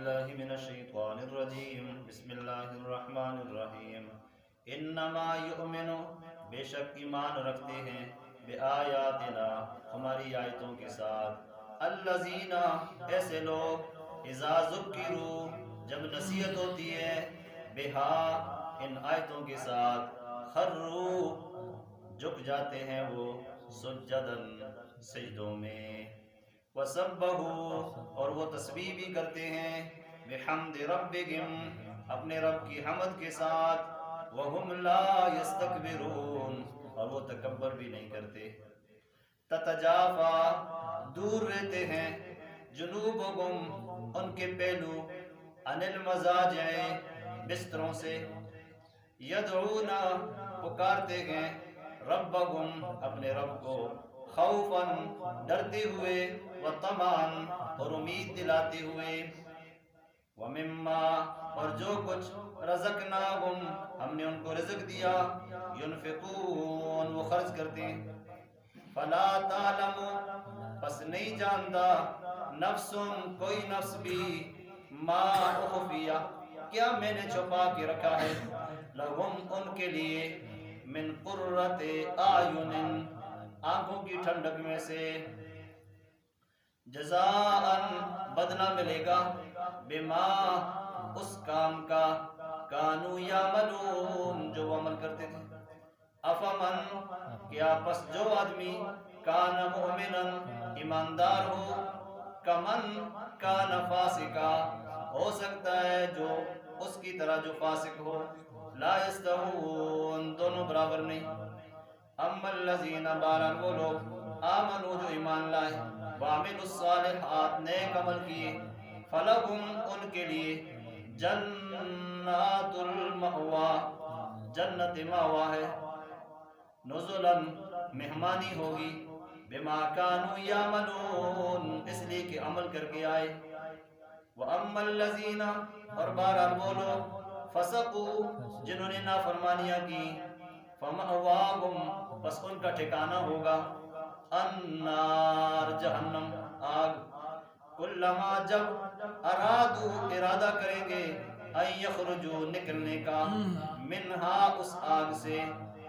باللہ من الشیطان الرجیم بسم اللہ الرحمن الرحیم انما یؤمن بے شک ایمان رکھتے ہیں بآیاتنا ہماری آیتوں کے ساتھ الذین ایسے لوگ اذا ذکروا جب نصیحت ہوتی ہے بہا ان آیتوں کے ساتھ خروا جھک جاتے ہیں وہ سجدن سجدوں میں وسبحوا اور وہ تسبیح بھی کرتے ہیں بحمد ربہم اپنے رب کی حمد کے ساتھ وہم لا یستکبرون اور وہ تکبر بھی نہیں کرتے تتجافا دور رہتے ہیں جنوبہم ان کے پہلو عن المضاجع بستروں سے یدعونا پکارتے ہیں ربہم اپنے رب کو خوفاً ڈرتے ہوئے وطمعاً اور امید دلاتے ہوئے ومما اور جو کچھ رزقناہم ہم نے ان کو رزق دیا ینفقون وہ خرچ کرتے ہیں فلا تعلم پس نہیں جانتا نفس کوئی نفس بھی ما اخفیہ کیا میں نے چھپا کے رکھا ہے لہم ان کے لیے من قرۃ اعین آنکھوں کی ٹھنڈک میں سے جزاءً بدلہ ملے گا بما اس کام کا کانوا یعملون جو وہ عمل کرتے تھے افمن کیا پس جو آدمی کان مؤمنا ایماندار ہو کمن کان فاسقا ہو سکتا ہے جو اس کی طرح جو فاسق ہو لا یستوون دونوں برابر نہیں اما الذین بارن وہ لوگ آمنوا جو ایمان لائے وعملوا الصالحات نیک عمل کیے فلہم ان کے لیے جنات المأوا جنت مأوا ہے نزلا مہمانی ہوگی بما کانوا یعملون اس لیے کہ عمل کر کے آئے واما الذین اور بہرحال وہ لوگ فسقوا جنہوں نے نافرمانیاں کی فمأواہم بس ان کا ٹھکانہ ہوگا النار جہنم آگ کلما جب ارادو ارادہ کریں گے ان یخرجو نکلنے کا منہا اس آگ سے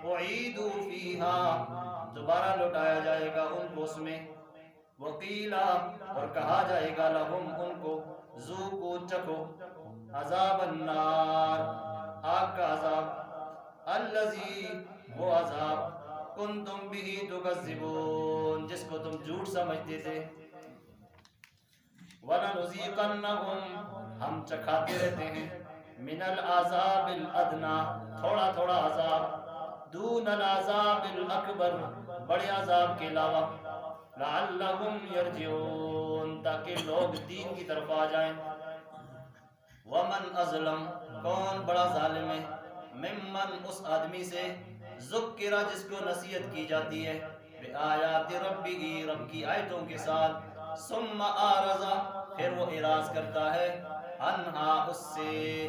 اعیدو فیہا دوبارہ لوٹایا جائے گا ان کو اس میں وقیلا اور کہا جائے گا لہم ان کو ذوقوا چکھو عذاب النار آگ کا عذاب الذی وہ عذاب کنتم بہ تکذبون جس کو تم جھوٹ سمجھتے تھے وَلَنُذِيقَنَّهُمْ ہم چکھاتے رہتے ہیں من العذاب الادنا تھوڑا تھوڑا عذاب دون العذاب الاکبر بڑے عذاب کے علاوہ لعلہم یرجعون تاکہ لوگ دین کی طرف آ جائیں ومن ازلم کون بڑا ظالم ہے ممن اس آدمی سے ذکرہ جس کو نصیحت کی جاتی ہے بآیات ربی رب کی آیتوں کے ساتھ ثم اعرض پھر وہ اعراض کرتا ہے عنہا اس سے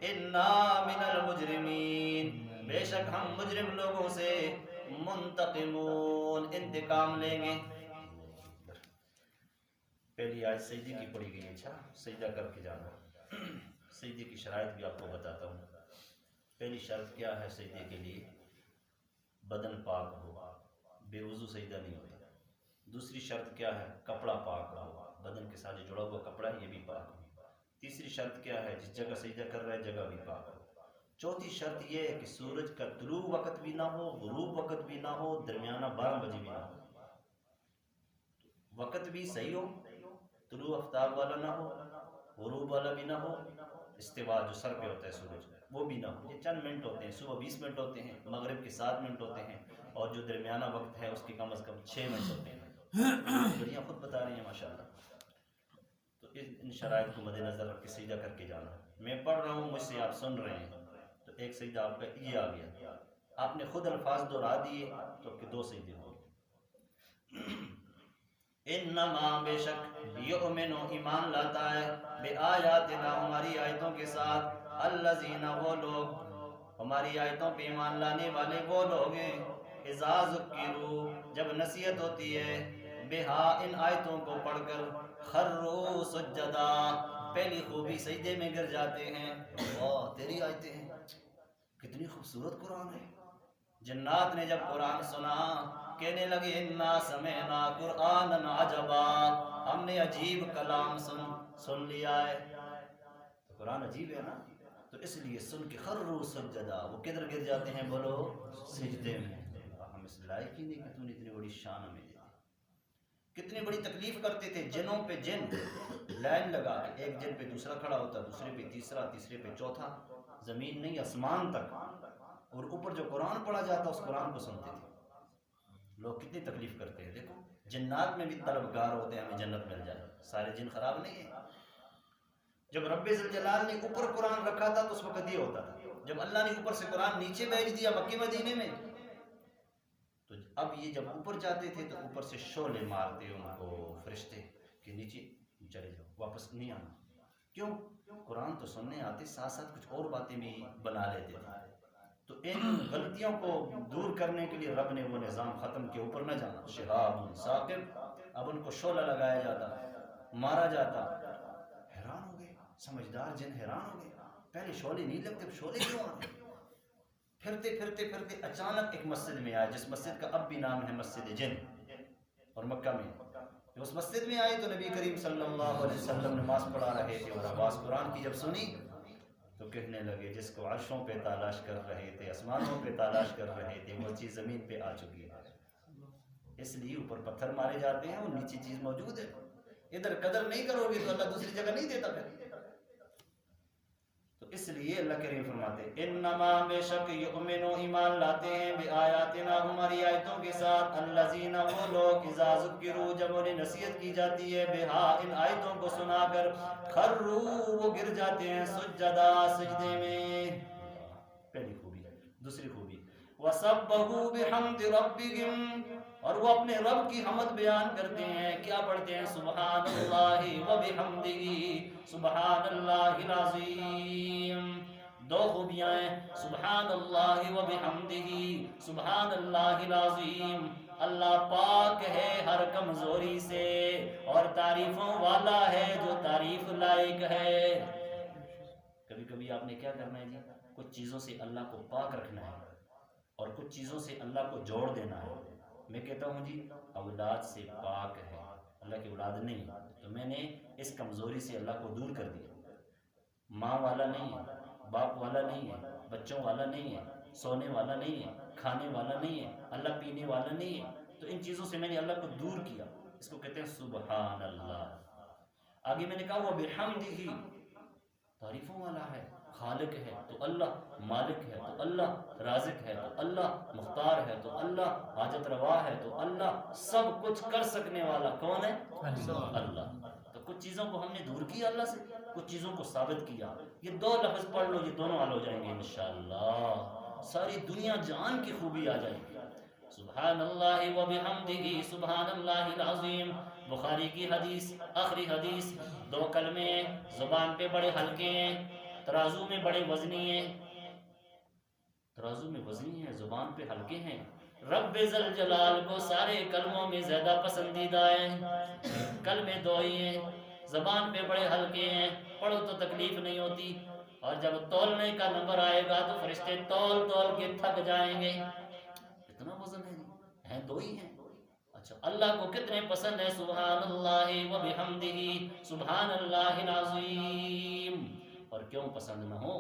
انا من المجرمین بے شک ہم مجرم لوگوں سے منتقمون انتقام لیں گے پہلی آیت سجدے کی پڑھی گئی اچھا سجدہ کر کے جانا سجدے کی شرائط بھی آپ کو بتاتا ہوں پہلی شرط کیا ہے سجدے کے لیے بدن پاک ہو بے وضو سجدہ نہیں ہوتا دوسری شرط کیا ہے کپڑا پاک ہو بدن کے ساتھ جو جڑا ہوا کپڑا ہے یہ بھی پاک ہو تیسری شرط کیا ہے جس جگہ سجدہ کر رہا ہے جگہ بھی پاک ہو چوتھی شرط یہ ہے کہ سورج کا طلوع وقت بھی نہ ہو غروب وقت بھی نہ ہو درمیانہ 12 بجے بھی نہ ہو وقت بھی صحیح ہو طلوع آفتاب والا نہ ہو غروب والا بھی نہ ہو استوا جو سر پہ ہوتا ہے سورج وہ بھی نہ ہو یہ چند منٹ ہوتے ہیں صبح 20 منٹ ہوتے ہیں مغرب کے 7 منٹ ہوتے ہیں اور جو درمیانہ وقت ہے اس کی کم از کم 6 منٹ ہوتے ہیں گھڑیاں خود بتا رہی ہیں ماشاءاللہ تو ان شرائط کو مد نظر رکھ کے سجدہ کر کے جانا میں پڑھ رہا ہوں مجھ سے آپ سن رہے ہیں تو ایک سجدہ آپ کا یہ آ گیا آپ نے خود الفاظ دہرا دیے تو کہ 2 سجدے ہو گئے انما بے شک یؤمن ایمان لاتا ہے بآیاتنا ہماری آیتوں کے ساتھ الذین وہ لوگ ہماری آیتوں پہ ایمان لانے والے وہ لوگ ہیں اذا ذکروا جب نصیحت ہوتی ہے بہا ان آیتوں کو پڑھ کر خروا سجدا پہلی خوبی سجدے میں گر جاتے ہیں. واہ تیری آیتیں ہیں، کتنی خوبصورت قرآن ہے. جنات نے جب قرآن سنا کہنے لگے انا سمعنا قرآنا عجبا، ہم نے عجیب کلام سن لیا ہے. تو قرآن عجیب ہے نا، تو اس لیے سن کے خروا سجدا، وہ کدھر گر جاتے ہیں بولو؟ سجدے میں. ہم اس لائق ہی نہیں کہ تو نے اتنی بڑی شان ہمیں دے دی. کتنی بڑی تکلیف کرتے تھے، جنوں پہ جن لائن لگا کے، ایک جن پہ دوسرا کھڑا ہوتا، دوسرے پہ تیسرا، تیسرے پہ چوتھا، زمین نہیں آسمان تک، اور اوپر جو قرآن پڑھا جاتا اس قرآن کو سنتے تھے. لوگ کتنی تکلیف کرتے ہیں. دیکھو جنات میں بھی طلبگار ہوتے ہیں ہمیں جنت مل جائے. سارے جن خراب نہیں ہیں. جب رب ذوالجلال نے اوپر قرآن رکھا تھا تو اس وقت یہ ہوتا تھا. جب اللہ نے اوپر سے قرآن نیچے بھیج دیا مکے مدینے میں، تو اب یہ جب اوپر جاتے تھے تو اوپر سے شعلے مارتے ان کو فرشتے کہ نیچے چلے جاؤ، واپس نہیں آنا. کیوں؟ قرآن تو سننے آتے، ساتھ ساتھ کچھ اور باتیں بھی بنا لیتے تھے. تو ان غلطیوں کو دور کرنے کے لیے رب نے وہ نظام ختم کیا، اوپر نہ جانا. شہاب ثاقب، اب ان کو شعلہ لگایا جاتا، مارا جاتا. حیران ہو گئے سمجھدار جن، حیران ہو گئے. پہلے شعلے نہیں لگتے، اب شعلے کیوں آ گئے؟ پھرتے پھرتے پھرتے اچانک ایک مسجد میں آئے، جس مسجد کا اب بھی نام ہے مسجد جن، اور مکہ میں. جب اس مسجد میں آئے تو نبی کریم صلی اللہ علیہ وسلم نماز پڑھا رہے تھے، اور آواز قرآن کی جب سنی تو کہنے لگے جس کو عرشوں پہ تلاش کر رہے تھے، آسمانوں پہ تلاش کر رہے تھے، وہ چیز زمین پہ آ چکی ہے. اس لیے اوپر پتھر مارے جاتے ہیں اور نیچے چیز موجود ہے. ادھر قدر نہیں کرو گے تو اللہ دوسری جگہ نہیں دیتا پھر. تو اس لیے اللہ کریم فرماتے ہیں انما بے شک یؤمنو ایمان لاتے ہیں بآیاتنا ہماری آیتوں کے ساتھ، الذین وہ لوگ اذا ذکروا جب انہیں نصیحت کی جاتی ہے، بہا ان آیتوں کو سنا کر، خروا وہ گر جاتے ہیں سجدا سجدے میں. پہلی خوبی. دوسری خوبی وسبحوا بحمد ربهم، اور وہ اپنے رب کی حمد بیان کرتے ہیں. کیا پڑھتے ہیں؟ سبحان اللہ وبحمدہ، سبحان اللہ العظیم. دو خوبیاں ہیں، سبحان اللہ وبحمدہ، سبحان اللہ العظیم. اللہ پاک ہے ہر کمزوری سے، اور تعریفوں والا ہے جو تعریف لائق ہے. کبھی کبھی آپ نے کیا کرنا ہے جی، کچھ چیزوں سے اللہ کو پاک رکھنا ہے اور کچھ چیزوں سے اللہ کو جوڑ دینا ہے. میں کہتا ہوں جی اولاد سے پاک ہے، اللہ کی اولاد نہیں، تو میں نے اس کمزوری سے اللہ کو دور کر دیا. ماں والا نہیں ہے، باپ والا نہیں ہے، بچوں والا نہیں ہے، سونے والا نہیں ہے، کھانے والا نہیں ہے، اللہ پینے والا نہیں ہے. تو ان چیزوں سے میں نے اللہ کو دور کیا. اس کو کہتے ہیں سبحان اللہ. آگے میں نے کہا وہ بحمدہ، تعریفوں والا ہے، خالق ہے تو اللہ، مالک ہے تو اللہ، رازق ہے تو اللہ، مختار ہے تو اللہ، حاجت روا ہے تو اللہ، سب کچھ کر سکنے والا کون ہے؟ اللہ. تو کچھ چیزوں کو ہم نے دور کیا اللہ سے، کچھ چیزوں کو ثابت کیا. یہ دو لفظ پڑھ لو، یہ دونوں حل ہو جائیں گے انشاءاللہ. ساری دنیا جان کی خوبی آ جائے گی. سبحان اللہ وبحمدہ سبحان اللہ العظیم. بخاری کی حدیث، آخری حدیث. دو کلمے زبان پہ بڑے ہلکے ہیں، ترازو میں بڑے وزنی ہیں. ترازو میں وزنی ہیں، زبان پہ ہلکے ہیں. رب ذوالجلال کو سارے کلموں میں زیادہ پسندیدہ ہیں. کلمے دو ہی ہیں، زبان پہ بڑے ہلکے ہیں، پڑھو تو تکلیف نہیں ہوتی، اور جب تولنے کا نمبر آئے گا تو فرشتے تول تول کے تھک جائیں گے. اتنا وزن ہے، ہیں دو ہی ہیں. اچھا اللہ کو کتنے پسند ہے؟ سبحان اللہ وبحمدہ سبحان اللہ العظیم. اور کیوں پسند نہ ہو؟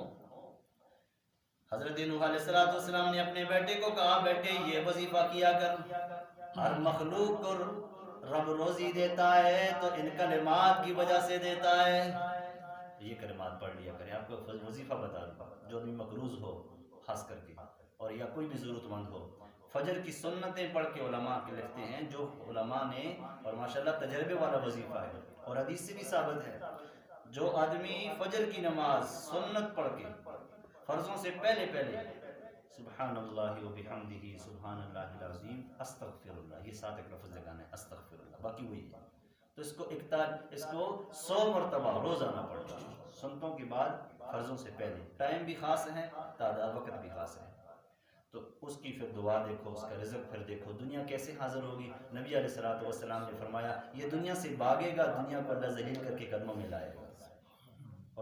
حضرت نوح علیہ السلام نے اپنے بیٹے کو کہا بیٹے یہ وظیفہ کیا کر، ہر مخلوق کو رب روزی دیتا ہے تو ان کلمات کی وجہ سے دیتا ہے. یہ کلمات پڑھ لیا کریں. آپ کو وظیفہ بتا دوں، جو بھی مقروض ہو خاص کر کے، اور یا کوئی بھی ضرورت مند ہو، فجر کی سنتیں پڑھ کے علماء کے لکھتے ہیں، جو علماء نے، اور ماشاءاللہ تجربے والا وظیفہ ہے اور حدیث سے بھی ثابت ہے، جو آدمی فجر کی نماز سنت پڑھ کے فرضوں سے پہلے سبحان اللہ وبحمدہ سبحان اللہ العظیم استغفر اللہ، یہ 7 ایک لفظ لگانا ہے، استغفر اللہ، باقی وہی ہے. تو اس کو 100 مرتبہ روزانہ پڑھنا، سنتوں کے بعد فرضوں سے پہلے. ٹائم بھی خاص ہے، تعداد وقت بھی خاص ہے. تو اس کی پھر دعا دیکھو، اس کا رزق پھر دیکھو، دنیا کیسے حاضر ہوگی. نبی علیہ الصلوۃ والسلام نے فرمایا یہ دنیا سے بھاگے گا، دنیا کو اللہ ذلیل کر کے قدموں میں لائے گا.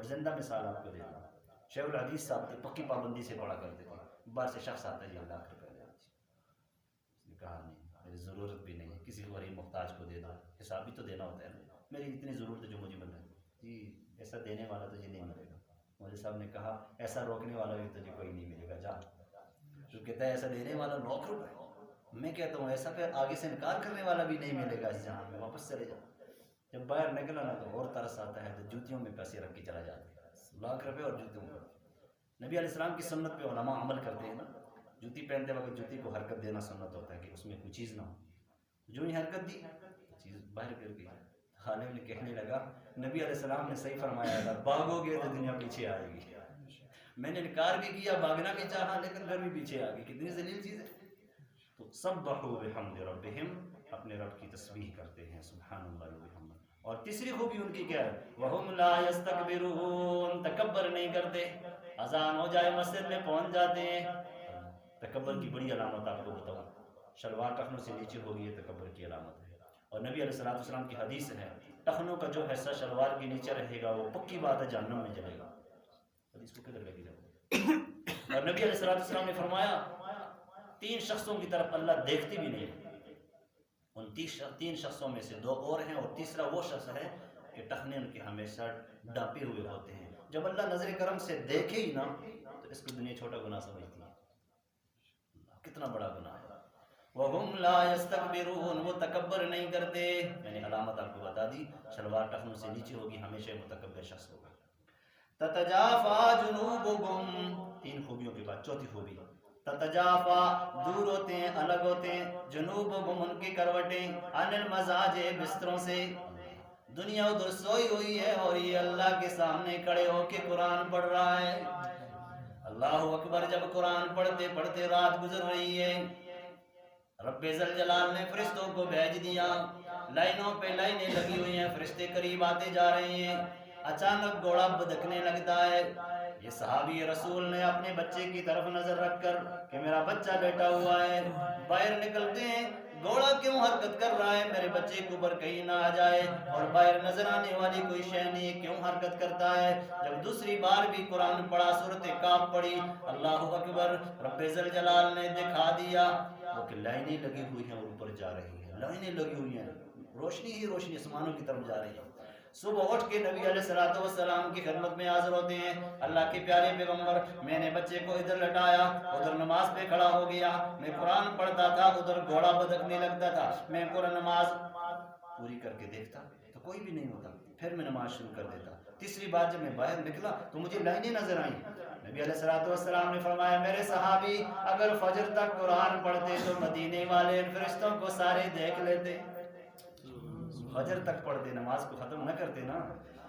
زندہ مثال آپ کو دیتا ہوں، شیخ الحدیث صاحب تھے، پکی پابندی سے پڑھا کرتے تھے، باہر سے شخص آتا ہے جی اللہ کر دے، اس نے کہا نہیں میری ضرورت بھی نہیں ہے، کسی غریب محتاج کو دے دو، حساب بھی تو دینا ہوتا ہے نا، میری اتنی ضرورت ہے جو مجھے مل رہا ہے، جی ایسا دینے والا تجھے نہیں ملے گا۔ مولوی صاحب نے کہا ایسا روکنے والا بھی تجھے کوئی نہیں ملے گا، جا۔ جو کہتا ہے ایسا دینے والا روک روپے، میں کہتا ہوں ایسا پھر آگے سے انکار کرنے والا بھی نہیں ملے گا اس جہان میں، واپس چلے جا۔ جب باہر نکلا نا تو اور ترس آتا ہے، تو جوتیوں میں پیسے رکھ کے چلا جاتا ہے، ₹1,00,000 اور جوتیوں میں۔ نبی علیہ السلام کی سنت پہ علماء عمل کرتے ہیں نا، جوتی پہنتے وقت جوتی کو حرکت دینا سنت ہوتا ہے کہ اس میں کوئی چیز نہ ہو، جو ہی حرکت دی چیز باہر گر گئی۔ عالم نے کہنے لگا نبی علیہ السلام نے صحیح فرمایا تھا، بھاگو گے تو دنیا پیچھے آئے گی۔ میں نے انکار بھی کیا، بھاگنا بھی چاہا، لیکن گھر بھی پیچھے آ گئی، کتنی ذلیل چیز ہے۔ تو سبحوا بحمد ربہم، اپنے رب کی تسبیح کرتے ہیں، سبحان اللہ وبحمدہ۔ اور تیسری خوبی ان کی کیا ہے؟ وہم لا یستکبرون، تکبر نہیں کرتے، اذان ہو جائے مسجد میں پہنچ جاتے ہیں۔ تکبر کی بڑی علامت آپ کو بتاؤں، شلوار ٹخنوں سے نیچے ہوگی، یہ تکبر کی علامت ہے۔ اور نبی علیہ السلام کی حدیث ہے ٹخنوں کا جو حصہ شلوار کے نیچے رہے گا وہ پکی بات ہے جہنم میں جلے گا۔ حدیث کو کدھر لگی جاؤ؟ اور نبی علیہ السلام نے فرمایا 3 شخصوں کی طرف اللہ دیکھتی بھی نہیں، ان 3 شخصوں میں سے 2 اور ہیں، اور تیسرا وہ شخص ہے کہ ٹخنے ان کے ہمیشہ ڈانپے ہوئے ہوتے ہیں، جب اللہ نظر کرم سے دیکھے ہی نا تو اس کو دنیا چھوٹا گناہ سمجھتی ہے، کتنا بڑا گناہ ہے۔ وَهُمْ لَا يَسْتَكْبِرُونَ، وہ تکبر نہیں کرتے۔ میں نے علامت آپ کو بتا دی، شلوار ٹخنوں سے نیچے ہوگی، ہمیشہ متکبر شخص ہوگا۔ تَتَجَافَى جُنُوبُهُمْ، 3 خوبیوں کے بعد 4تھی خوبی، تتجافا، دور ہوتے ہیں، الگ ہوتے ہیں، جنوبہم، ان کی کروٹیں، عن المضاجع، بستروں سے۔ دنیا ادھر سوئی ہوئی ہے اور یہ اللہ کے سامنے کھڑے ہو کے قرآن پڑھ رہا ہے۔ اللہ اکبر، جب قرآن پڑھتے پڑھتے رات گزر رہی ہے، رب ذوالجلال نے فرشتوں کو بھیج دیا، لائنوں پہ لائنیں لگی ہوئی ہیں، فرشتے قریب آتے جا رہے ہیں، اچانک گھوڑا بدکنے لگتا ہے۔ یہ صحابی رسول نے اپنے بچے کی طرف نظر رکھ کر کہ میرا بچہ بیٹھا ہوا ہے، باہر نکلتے ہیں، گھوڑا کیوں حرکت کر رہا ہے، میرے بچے کے اوپر کہیں نہ آ جائے، اور باہر نظر آنے والی کوئی شے نہیں، کیوں حرکت کرتا ہے۔ جب دوسری بار بھی قرآن پڑھا، سورۃ کاف پڑھی، اللہ اکبر، رب ذوالجلال نے دکھا دیا وہ کہ لائنیں لگی ہوئی ہیں اور اوپر جا رہی ہیں، لائنیں لگی ہوئی ہیں، روشنی ہی روشنی آسمانوں کی طرف جا رہی ہے۔ صبح اٹھ کے نبی علیہ السلام کی خدمت میں حاضر ہوتے ہیں، اللہ کے پیارے پیغمبر، میں نے بچے کو ادھر لٹایا، ادھر نماز پہ کھڑا ہو گیا، میں قرآن پڑھتا تھا، ادھر گھوڑا بدکنے لگتا تھا، میں قرآن نماز پوری کر کے دیکھتا تو کوئی بھی نہیں ہوتا، پھر میں نماز شروع کر دیتا۔ تیسری بار جب میں باہر نکلا تو مجھے لائنیں نظر آئیں۔ نبی علیہ السلام نے فرمایا میرے صحابی اگر فجر تک قرآن پڑھتے تو مدینے والے فرشتوں کو سارے دیکھ لیتے، فجر تک پڑھتے، نماز کو ختم نہ کرتے نا،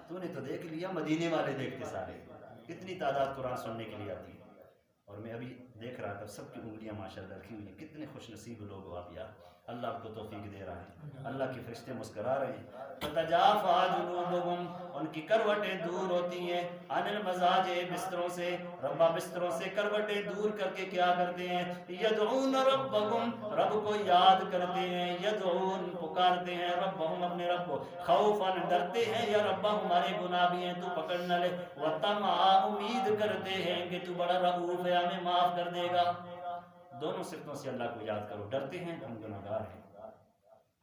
تو نے تو دیکھ لیا، مدینے والے دیکھتے سارے، کتنی تعداد قرآن سننے کے لیے آتی ہے۔ اور میں ابھی دیکھ رہا تھا سب کی انگلیاں ماشاءاللہ رکھی ہوئی ہیں، کتنے خوش نصیب لوگ ہو آپ یار، اللہ آپ کو توفیق دے رہا ہے، اللہ کے فرشتے مسکرا رہے ہیں۔ تتجافا جنوبہم، ان کی کروٹیں دور ہوتی ہیں، عن المضاجع، بستروں سے، ربا بستروں سے کروٹیں دور کر کے کیا کرتے ہیں، یدعون ربہم، رب کو یاد کرتے ہیں، یدعون، پکارتے ہیں، ربہم، اپنے رب کو، خوفاً، ڈرتے ہیں، یا ربا ہمارے گناہ بھی ہیں تو پکڑ نہ لے، وطمعا، امید کرتے ہیں کہ تو بڑا رؤوف ہے، ہمیں معاف کر دے گا۔ دونوں صفتوں سے اللہ کو یاد کرو، ڈرتے ہیں ہم گناہگار ہیں،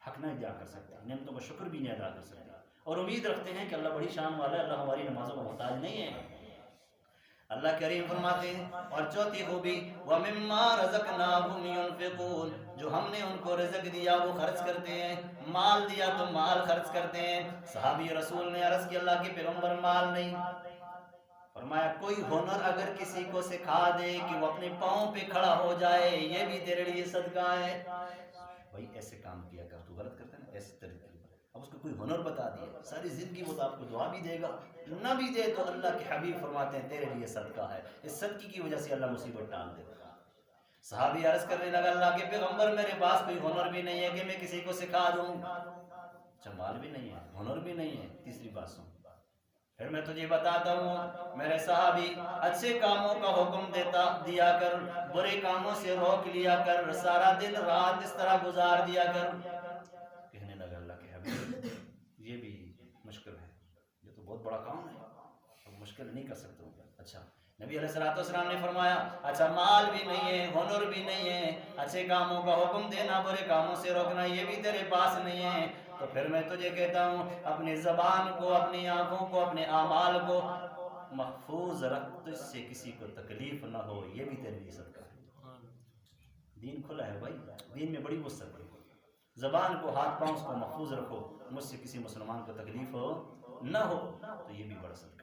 حق نہیں ادا کر سکتے، نعمتوں کا شکر بھی نہیں ادا کر سکتے، اور امید رکھتے ہیں کہ اللہ بڑی شان والا ہے، اللہ ہماری نمازوں کا محتاج نہیں ہے۔ اللہ کریم فرماتے ہیں، اور 4تھی خوبی، وَمِمَّا رَزَقْنَاهُمْ يُنْفِقُونَ، جو ہم نے ان کو رزق دیا وہ خرچ کرتے ہیں، مال دیا تو مال خرچ کرتے ہیں۔ صحابی رسول نے عرض کی اللہ کے پیغمبر مال نہیں، فرمایا کوئی ہنر اگر کسی کو سکھا دے کہ وہ اپنے پاؤں پہ کھڑا ہو جائے، یہ بھی تیرے لیے صدقہ ہے۔ بھائی ایسے کام کیا کر، تو غلط کرتا ہے نا، ایسے طریقے پر اب اس کو کوئی ہنر بتا دیا، ساری زندگی وہ تو آپ کو دعا بھی دے گا، نہ بھی دے تو اللہ کے حبیب فرماتے ہیں تیرے لیے صدقہ ہے، اس صدقے کی وجہ سے اللہ مصیبت ٹال دے گا۔ صحابی عرض کرنے لگا اللہ کے پیغمبر میرے پاس کوئی ہنر بھی نہیں ہے کہ میں کسی کو سکھا دوں، اچھا مال بھی نہیں ہے، ہنر بھی نہیں ہے، تیسری بات سن، پھر میں تجھے بتاتا ہوں میرے صحابی، اچھے کاموں کا حکم دیا کر، برے کاموں سے روک لیا کر، سارا دن رات اس طرح گزار دیا کر۔ کہنے لگا اللہ کے حبیب یہ بھی مشکل ہے، یہ تو بہت بڑا کام ہے، مشکل نہیں کر سکتا ہوں. اچھا نبی علیہ السلام نے فرمایا اچھا مال بھی نہیں ہے، ہنر بھی نہیں ہے، اچھے کاموں کا حکم دینا برے کاموں سے روکنا یہ بھی تیرے پاس نہیں ہے، تو پھر میں تجھے کہتا ہوں اپنی زبان کو، اپنی آنکھوں کو، اپنے اعمال کو محفوظ رکھ، تجھ سے کسی کو تکلیف نہ ہو، یہ بھی تیرے لیے صدقہ ہے. دین کھلا ہے بھائی، دین میں بڑی وسعت ہے. زبان کو، ہاتھ پاؤں کو محفوظ رکھو، مجھ سے کسی مسلمان کو تکلیف ہو نہ ہو، تو یہ بھی بڑا صدقہ ہے.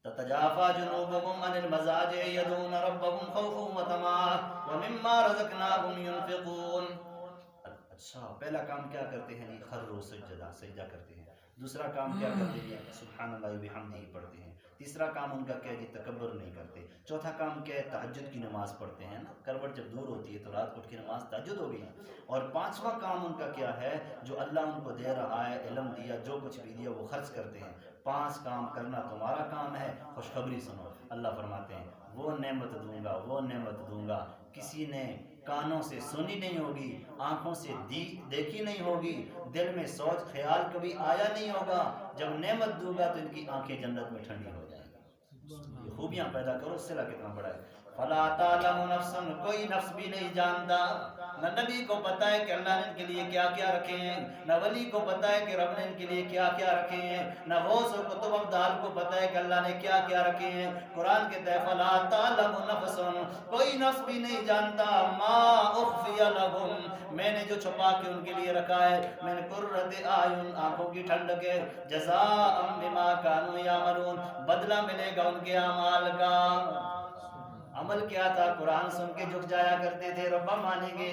تتجافى جنوبهم عن المضاجع يدعون ربهم خوفا وطمعا ومما رزقناهم ينفقون. اچھا پہلا کام کیا کرتے ہیں؟ خروا سجدا، سجدہ کرتے ہیں. دوسرا کام کیا کرتے ہیں؟ سبحان اللہ وبحمدہ پڑھتے ہیں. تیسرا کام ان کا کیا ہے؟ تکبر نہیں کرتے. چوتھا کام کیا ہے؟ تہجد کی نماز پڑھتے ہیں نا، کروٹ جب دور ہوتی ہے تو رات کو اٹھ کے نماز تہجد ہو گئی. اور پانچواں کام ان کا کیا ہے؟ جو اللہ ان کو دے رہا ہے، علم دیا، جو کچھ بھی دیا وہ خرچ کرتے ہیں. 5 کام کرنا تمہارا کام ہے، خوشخبری سنو. اللہ فرماتے ہیں وہ نعمت دوں گا، وہ نعمت دوں گا کسی نے کانوں سے سنی نہیں ہوگی، آنکھوں سے دیکھی نہیں ہوگی، دل میں سوچ خیال کبھی آیا نہیں ہوگا. جب نعمت دوں گا تو ان کی آنکھیں جنت میں ٹھنڈی ہو جائیں گی. یہ خوبیاں پیدا کرو، صلہ کتنا بڑا ہے. فلا تعلم نفس، کوئی نفس بھی نہیں جانتا. نہ نبی کو پتا ہے کہ اللہ نے ان کے لیے کیا کیا رکھے ہیں، نہ ولی کو پتا ہے کہ رب نے ان کے لیے کیا کیا رکھے ہیں، نہ غوث و قطب ابدال کو پتا ہے کہ اللہ نے کیا کیا رکھے ہیں. قرآن کہتا ہے فلا تعلم نفس، کوئی نفس بھی نہیں جانتا ما اخفی لہم، میں نے جو چھپا کے ان کے لیے رکھا ہے، میں نے قرۃ اعین، آنکھوں کی ٹھنڈک ہے، جزاء بما کانوا یعملون، بدلہ ملے گا ان کے اعمال کا. عمل کیا تھا؟ قرآن سن کے جھک جایا کرتے تھے، ربا مانیں گے.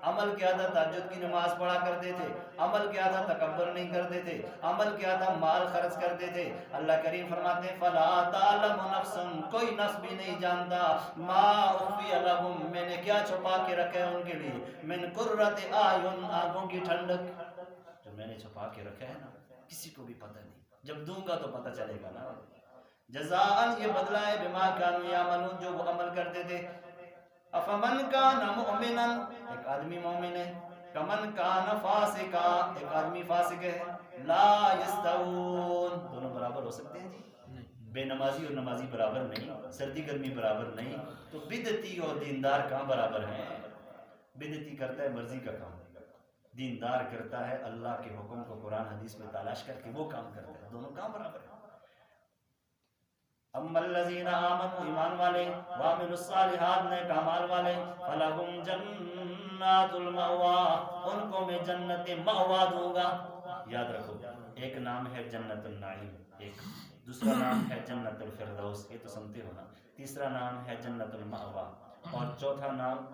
عمل کیا تھا؟ تہجد کی نماز پڑھا کرتے تھے. عمل کیا تھا؟ تکبر نہیں کرتے تھے. عمل کیا تھا؟ مال خرچ کرتے تھے. اللہ کریم فرماتے ہیں فلا تعلم نفس، کوئی نفس بھی نہیں جانتا ما اخفی لہم، میں نے کیا چھپا کے رکھے ان کے لیے، من قرۃ اعین، آنکھوں کی ٹھنڈک. جو میں نے چھپا کے رکھا ہے نا کسی کو بھی پتہ نہیں، جب دوں گا تو پتہ چلے گا نا. جزاء، یہ بدلہ ہے، بما کانوا یعملون، جو وہ عمل کرتے تھے. افمن کان مؤمنا، ایک آدمی مومن ہے، کمن کان فاسقا، ایک آدمی فاسق ہے. لا یستوون، دونوں برابر ہو سکتے ہیں جی؟ بے نمازی اور نمازی برابر نہیں، سردی گرمی برابر نہیں. تو بدعتی اور دیندار کہاں برابر ہیں؟ بدعتی کرتا ہے مرضی کا کام، دیندار کرتا ہے اللہ کے حکم کو قرآن حدیث میں تلاش کر کے وہ کام کرتا ہے. دونوں کام برابر ہیں. اما الذین آمنوا، ایمان والے، وعملوا الصالحات، نیک اعمال والے، فلہم جنات المأوا، ان کو میں جنت مأوا دوں گا. یاد رکھو ایک نام ہے جنت النعیم، ایک دوسرا نام ہے جنت الفردوس، یہ تو سنتے ہو نا. تیسرا نام ہے جنت المأوا، اور چوتھا نام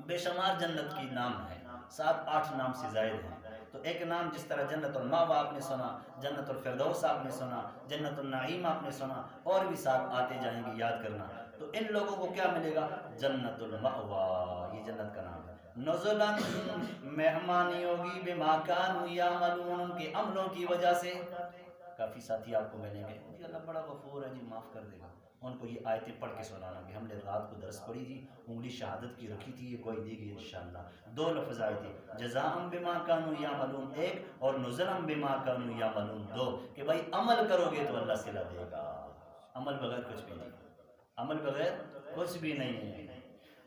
بے شمار جنت کی نام ہے، 7-8 نام سے زائد ہیں. تو ایک نام جس طرح جنت المأوا آپ نے سنا، جنت الفردوس آپ نے سنا، جنت النعیم آپ نے سنا، اور بھی 7 آتے جائیں گے، یاد کرنا. تو ان لوگوں کو کیا ملے گا؟ جنت المأوا، یہ جنت کا نام ہے. نزلا، مہمانی ہوگی، بما کانوا یعملون، ان کے عملوں کی وجہ سے. کافی ساتھی آپ کو ملیں گے جی اللہ بڑا غفور ہے جی، معاف کر دے گا. ان کو یہ آیتیں پڑھ کے سنانا کہ ہم نے رات کو درس پڑھی تھی، انگلی شہادت کی رکھی تھی، یہ کوئی دے گی انشاءاللہ. 2 لفظ آئے تھے، جزاء بما کانوا یعملون 1، اور نزلا بما کانوا یعملون 2، کہ بھائی عمل کرو گے تو اللہ صلہ دے گا. عمل بغیر کچھ بھی نہیں، عمل بغیر کچھ بھی نہیں ہے.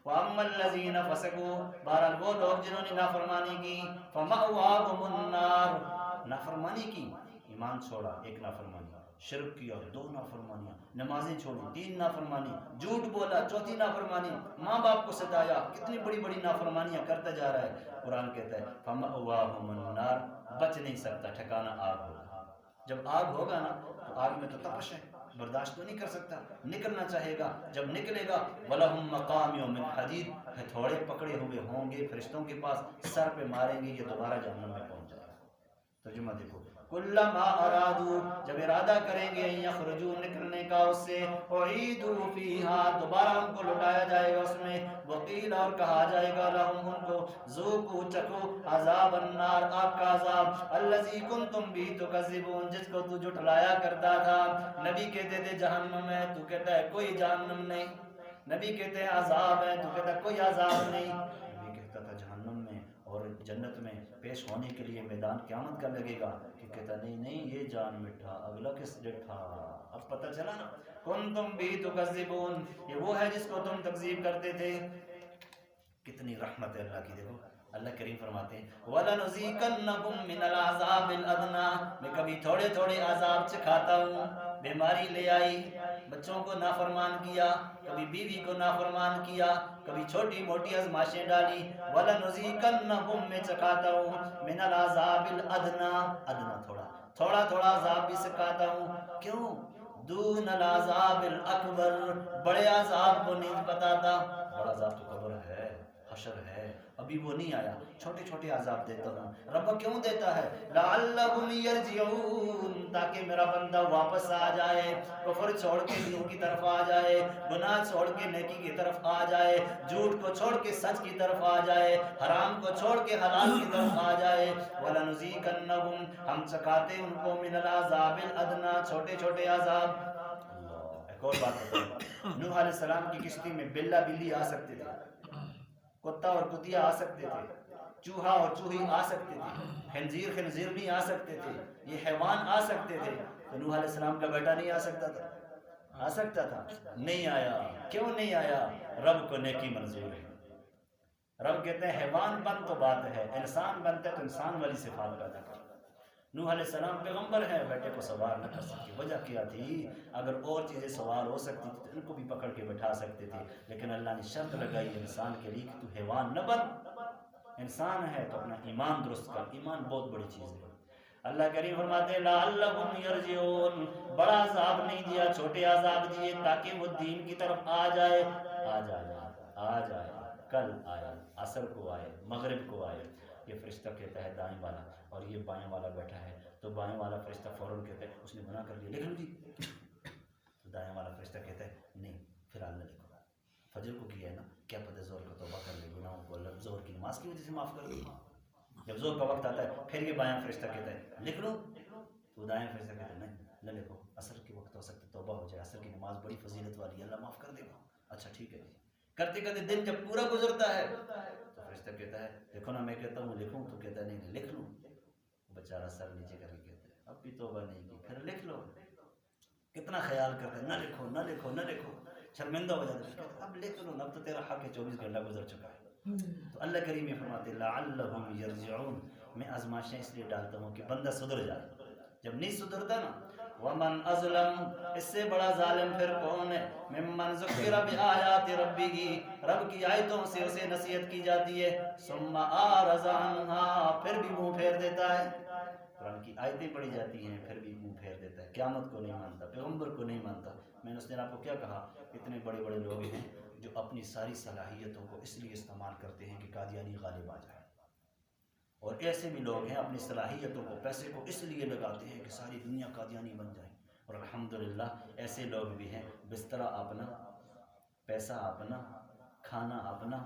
وَأَمَّا الَّذِينَ فَسَقُوا، بہرحال وہ لوگ جنہوں نے نافرمانی کی، فَمَأْوَاهُمُ النَّارُ، نافرمانی کی، ایمان چھوڑا 1 نافرمانی، شرک کیا 2 نافرمانیاں، نمازیں چھوڑی 3 نافرمانی، جھوٹ بولا 4تھی نافرمانی، ماں باپ کو ستایا، کتنی بڑی بڑی نافرمانیاں کرتا جا رہا ہے. قرآن کہتا ہے فَمَأْوَاهُمُ النَّارُ، بچ نہیں سکتا، ٹھکانہ آگ ہوگا. جب آگ ہوگا نا تو آگ میں تو تپش ہے، برداشت تو نہیں کر سکتا، نکلنا چاہے گا. جب نکلے گا وَلَهُمْ مَقَامِعُ مِنْ حَدِيدٍ، ہتھوڑے پکڑے ہوئے ہوں گے فرشتوں کے پاس، سر پہ ماریں گے، یہ دوبارہ جہنم میں پہنچ جائے گا. ترجمہ دیکھو، کلما ارادو، جب ارادہ کریں گے یخرجو، نکلنے کا اس سے، اعیدو فیہا، دوبارہ ان کو لٹایا جائے گا اس میں. وقیل، اور کہا جائے گا لہم ان کو، ذوقوا، چکھو، عذاب النار، آگ کا عذاب، الذی کنتم بہ تکذبون، جس کو تو جھٹلایا کرتا تھا. نبی کہتے تھے جہنم ہے، تو کہتا ہے کوئی جہنم نہیں. نبی کہتے ہیں عذاب ہے، تو کہتا ہے کوئی عذاب نہیں. نبی کہتا تھا جہنم میں اور جنت میں پیش ہونے کے لیے میدان قیامت کا لگے گا کہ کہتا نہیں نہیں یہ جان مٹھا اگلا کس ڈٹھا. اب پتہ چلا نا کنتم بھی تکذبون، یہ وہ ہے جس کو تم تکذیب کرتے تھے. کتنی رحمت ہے اللہ کی. دیکھو اللہ کریم فرماتے ہیں وَلَنُذِيقَنَّكُم مِّنَ الْعَذَابِ الْأَدْنَىٰ، میں کبھی تھوڑے تھوڑے عذاب چکھاتا ہوں. بیماری لے آئی، بچوں کو نافرمان کیا، کبھی بیوی کو نافرمان کیا، کبھی چھوٹی موٹی آزمائشیں ڈالی. وَلَنُذِيقَنَّكُم میں چکھاتا ہوں مِّنَ الْعَذَابِ الْأَدْنَىٰ، ادنا تھوڑا تھوڑا عذاب بھی سکھاتا ہوں. کیوں؟ دون العذاب الاکبر، بڑے عذاب کو نہیں بتاتا. بڑا عذاب تو قبر ہے، حشر ہے، ابھی وہ نہیں آیا. چھوٹے چھوٹے عذاب دیتا ہوں. رب کیوں دیتا ہے؟ لعلہم یرجعون، تاکہ میرا بندہ واپس آ جائے، کفر چھوڑ کے دین کی طرف آ جائے، گناہ چھوڑ کے نیکی کی طرف آ جائے، جھوٹ کو چھوڑ کے سچ کی طرف آ جائے، حرام کو چھوڑ کے حلال کی طرف آ جائے. وَلَنُذِيقَنَّهُمْ، ہم چکھاتے ان کو من العذاب الادنیٰ، چھوٹے چھوٹے عذاب. ایک اور بات بتاؤں، نوح علیہ السلام کی کشتی میں بلا بلی آ سکتے تھے، کتا اور کتیا آ سکتے تھے، چوہا اور چوہی آ سکتے تھے، خنزیر خنزیر نہیں آ سکتے تھے، یہ حیوان آ سکتے تھے. تو نوح علیہ السلام کا بیٹا نہیں آ سکتا تھا؟ آ سکتا تھا، نہیں آیا. کیوں نہیں آیا؟ رب کو نیکی منظور ہے. رب کہتے ہیں حیوان بن تو بات ہے، انسان بنتا ہے تو انسان والی صفات پیدا کر. نوح علیہ السلام پیغمبر ہے، بیٹے کو سوار نہ کر سکے. وجہ کیا تھی؟ اگر اور چیزیں سوار ہو سکتی تھی تو ان کو بھی پکڑ کے بٹھا سکتے تھے، لیکن اللہ نے شرط لگائی انسان کے لیے کہ تو حیوان نہ بن. انسان ہے تو اپنا ایمان درست کر. ایمان بہت بڑی چیز ہے. اللہ کریم فرماتے ہیں لعلہم یرجعون، بڑا عذاب نہیں دیا، چھوٹے عذاب دیے تاکہ وہ دین کی طرف آ جائے. آ جائے آ جائے. کل آیا، عصر کو آئے، مغرب کو آئے. یہ فرشتہ کہتا ہے دائیں والا اور یہ بائیں والا بیٹھا ہے، تو بائیں والا فرشتہ فوراً کہتا ہے اس نے گناہ کر لیا، لکھ لو جی. تو دائیں والا فرشتہ کہتا ہے نہیں فی الحال نہ لکھو. فجر کو کیا ہے نا، کیا پتہ زور کا توبہ کر لے، گناہوں کو اللہ زور کی نماز کی وجہ سے معاف کر دے. جب زور کا وقت آتا ہے پھر یہ بائیں فرشتہ کہتا ہے لکھ لو، تو دائیں فرشتہ کہتا ہے نہیں نہ لکھو، عصر کے وقت ہو سکتا ہے توبہ ہو جائے، عصر کی نماز بڑی فضیلت والی ہے، اللہ معاف کر دے گا. اچھا ٹھیک ہے جی. کرتے کرتے دن جب پورا گزرتا ہے تو فرشتہ کہتا ہے دیکھو نا میں کہتا ہوں لکھوں، تو کہتا ہے نہیں لکھ لوں. بیچارہ سر نیچے کر کے کہتا ہے اب بھی توبہ نہیں کی، پھر لکھ لو. کتنا خیال کرتا ہے نہ لکھو نہ لکھو نہ لکھو، شرمندہ ہو جاتا ہے. اب لکھ لو، اب تو تیرا حق ہے، 24 گھنٹہ گزر چکا ہے. تو اللہ کریم یہ فرماتے لعلہم یرجعون، میں آزمائشیں اس لیے ڈالتا ہوں کہ بندہ سدھر جائے. جب نہیں سدھرتا نا، ومن ازلم، اس سے بڑا ظالم پھر کون ہے، ممن ذکر بآیات ربہ، رب کی آیتوں سے اسے نصیحت کی جاتی ہے، ثم اعرض عنہا، پھر بھی منہ پھیر دیتا ہے. قرآن کی آیتیں پڑھی جاتی ہیں پھر بھی منہ پھیر دیتا ہے، قیامت کو نہیں مانتا، پیغمبر کو نہیں مانتا. میں نے اس دن آپ کو کیا کہا، اتنے بڑے بڑے لوگ ہیں جو اپنی ساری صلاحیتوں کو اس لیے استعمال کرتے ہیں کہ قادیانی غالب آ جائے، اور ایسے بھی لوگ ہیں اپنی صلاحیتوں کو، پیسے کو اس لیے لگاتے ہیں کہ ساری دنیا قادیانی بن جائے. اور الحمدللہ ایسے لوگ بھی ہیں، بستر اپنا، پیسہ اپنا، کھانا اپنا،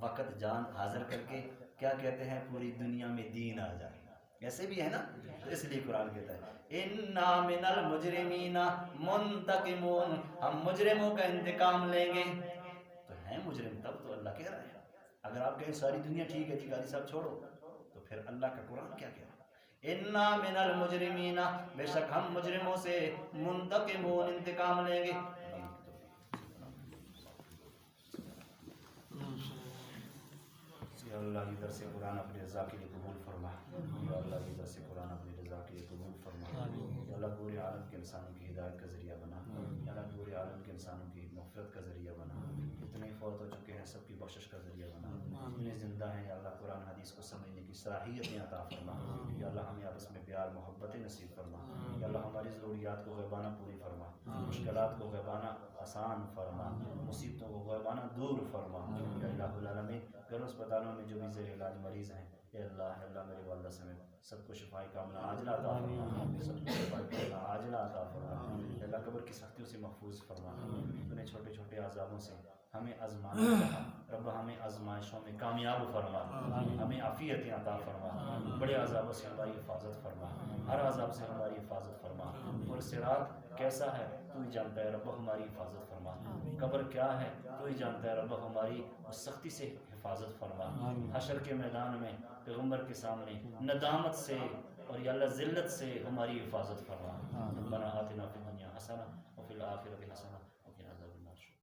وقت جان حاضر کر کے کیا کہتے ہیں پوری دنیا میں دین آ جائے. ایسے بھی ہے نا. تو اس لیے قرآن کہتا ہے انا من المجرمین منتقمون، ہم مجرموں کا انتقام لیں گے. تو ہیں مجرم تب تو اللہ کہہ رہا ہے. اگر آپ کہیں ساری دنیا ٹھیک ہے جی قاضی صاحب چھوڑو، تو پھر اللہ کا قرآن کیا کہہ رہا ہے، انا من المجرمین، بے شک ہم مجرموں سے منتقمون، انتقام لیں گے. یا اللہ یہ درس قرآن اپنی رضا کے لیے قبول فرما. یا اللہ یہ درس قرآن اپنی رضا کے لیے قبول فرما. یا اللہ پورے عالم کے انسانوں کی ہدایت کا ذریعہ بنا. یا اللہ پورے عالم کے انسانوں کی مغفرت کا ذریعہ بنا. جتنے فوت ہو چکے ہیں سب کی بخشش کا ذریعہ بنا. جتنے زندہ ہیں یا اللہ قرآن حدیث کو سمجھنے کی صلاحیتیں عطا فرما. یا اللہ ہمیں آپس میں پیار محبتیں نصیب فرما. یا اللہ ہماری ضروریات کو غیبانہ پوری فرما، مشکلات کو غیبانہ آسان فرما، مصیبتوں کو غیبانہ دور فرما. یا الہ العالمین گھر اسپتالوں میں جو بھی زیر علاج مریض ہیں، اے اللہ میرے والدہ سمیت سب کو شفاء کاملہ عاجلہ عطا فرما، سب کو شفاء کاملہ عاجلہ عطا فرما. اے اللہ قبر کی سختیوں سے محفوظ فرما. اپنے چھوٹے چھوٹے عذابوں سے ہمیں آزمانا، رب ہمیں آزمائشوں میں کامیاب فرما، ہمیں عافیت عطا فرما. بڑے عذابوں سے ہماری حفاظت فرما، ہر عذاب سے ہماری حفاظت فرما. اور صراط کیسا ہے تو ہی جانتا ہے رب، ہماری حفاظت فرما. قبر کیا ہے تو ہی جانتا ہے رب، ہماری اس سختی سے حفاظت فرما. حشر کے میدان میں پیغمبر کے سامنے ندامت سے اور یا اللہ ذلت سے ہماری حفاظت فرما. ربنا آتنا فی الدنیا حسنہ وفی الآخرۃ حسنہ